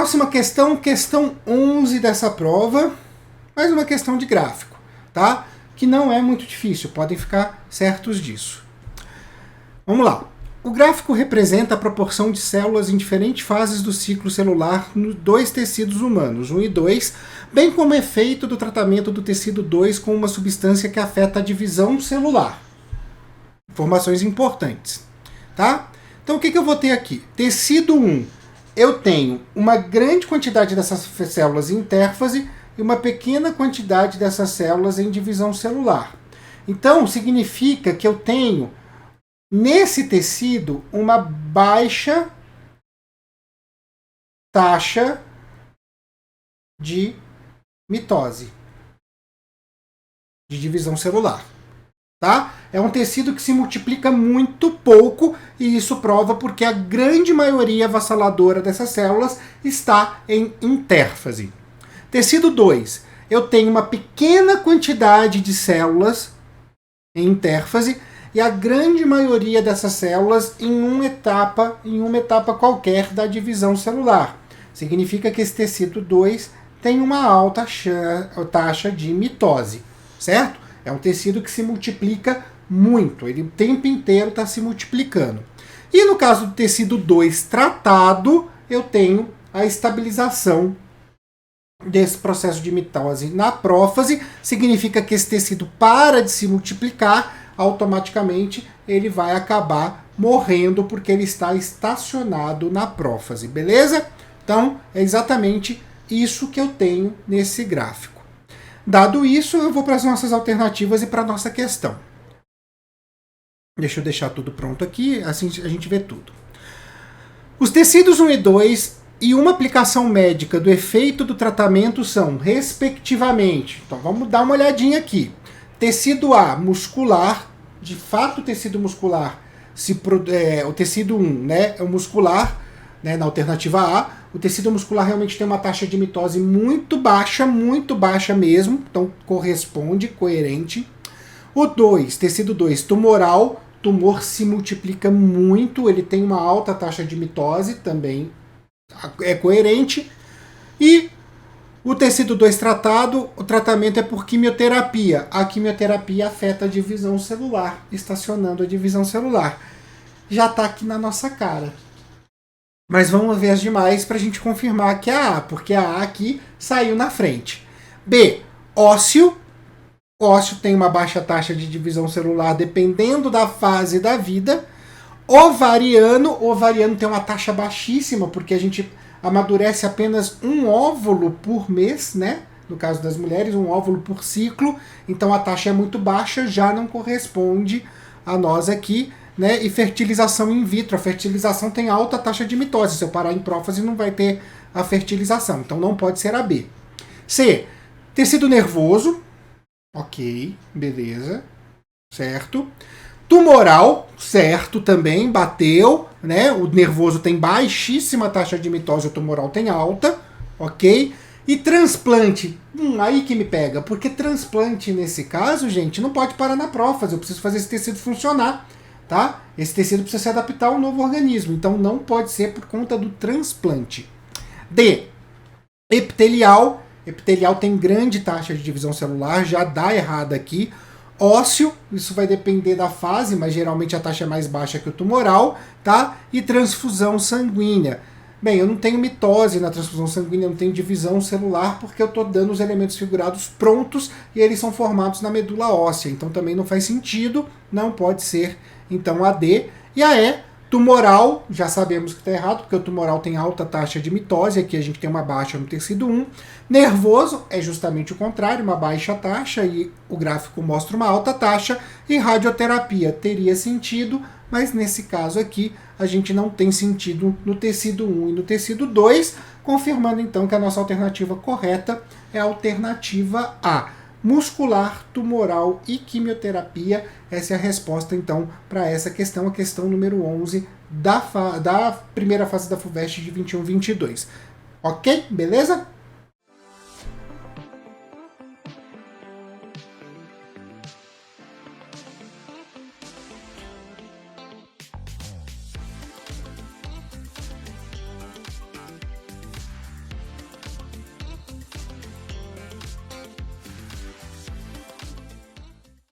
Próxima questão, questão 11 dessa prova, mais uma questão de gráfico, tá? Que não é muito difícil, podem ficar certos disso. Vamos lá. O gráfico representa a proporção de células em diferentes fases do ciclo celular nos dois tecidos humanos, 1 e 2, bem como o efeito do tratamento do tecido 2 com uma substância que afeta a divisão celular. Informações importantes, tá? Então o que eu vou ter aqui? Tecido 1, eu tenho uma grande quantidade dessas células em intérfase e uma pequena quantidade dessas células em divisão celular. Então significa que eu tenho nesse tecido uma baixa taxa de mitose, de divisão celular. Tá? É um tecido que se multiplica muito pouco e isso prova porque a grande maioria avassaladora dessas células está em intérfase. Tecido 2, eu tenho uma pequena quantidade de células em intérfase e a grande maioria dessas células em uma etapa qualquer da divisão celular. Significa que esse tecido 2 tem uma alta taxa de mitose, certo? É um tecido que se multiplica muito, ele o tempo inteiro está se multiplicando. E no caso do tecido 2 tratado, eu tenho a estabilização desse processo de mitose na prófase, significa que esse tecido para de se multiplicar, automaticamente ele vai acabar morrendo porque ele está estacionado na prófase, beleza? Então é exatamente isso que eu tenho nesse gráfico. Dado isso, eu vou para as nossas alternativas e para a nossa questão. Deixa eu deixar tudo pronto aqui, assim a gente vê tudo. Os tecidos 1 e 2 e uma aplicação médica do efeito do tratamento são, respectivamente, então vamos dar uma olhadinha aqui. Tecido A, muscular, de fato o tecido muscular, o tecido 1 né, é o muscular, né, na alternativa A, o tecido muscular realmente tem uma taxa de mitose muito baixa mesmo, então corresponde, coerente. O 2, tecido 2, tumoral, tumor se multiplica muito, ele tem uma alta taxa de mitose, também é coerente. E o tecido 2 tratado, o tratamento é por quimioterapia. A quimioterapia afeta a divisão celular, estacionando a divisão celular. Já está aqui na nossa cara. Mas vamos ver as demais para a gente confirmar que é a A, porque a A aqui saiu na frente. B, ósseo. Ósseo tem uma baixa taxa de divisão celular dependendo da fase da vida. Ovariano tem uma taxa baixíssima, porque a gente amadurece apenas um óvulo por mês, né? No caso das mulheres, um óvulo por ciclo. Então a taxa é muito baixa, já não corresponde a nós aqui, né? E fertilização in vitro. A fertilização tem alta taxa de mitose. Se eu parar em prófase, não vai ter a fertilização. Então não pode ser a B. C, tecido nervoso. Ok, beleza. Certo. Tumoral, certo também, bateu, né? O nervoso tem baixíssima taxa de mitose, o tumoral tem alta, ok? E transplante, aí que me pega, porque transplante nesse caso, gente, não pode parar na prófase, eu preciso fazer esse tecido funcionar, tá? Esse tecido precisa se adaptar ao novo organismo, então não pode ser por conta do transplante. D, epitelial tem grande taxa de divisão celular, já dá errado aqui. Ósseo, isso vai depender da fase, mas geralmente a taxa é mais baixa que o tumoral, tá? E transfusão sanguínea. Bem, eu não tenho mitose na transfusão sanguínea, eu não tenho divisão celular, porque eu estou dando os elementos figurados prontos e eles são formados na medula óssea, então também não faz sentido, não pode ser, então, a D. E a E, tumoral, já sabemos que está errado, porque o tumoral tem alta taxa de mitose, aqui a gente tem uma baixa no tecido 1. Nervoso é justamente o contrário, uma baixa taxa, e o gráfico mostra uma alta taxa, e radioterapia teria sentido, mas nesse caso aqui a gente não tem sentido no tecido 1 e no tecido 2, confirmando então que a nossa alternativa correta é a alternativa A. Muscular, tumoral e quimioterapia. Essa é a resposta, então, para essa questão, a questão número 11 da primeira fase da FUVEST de 21-22. Ok? Beleza?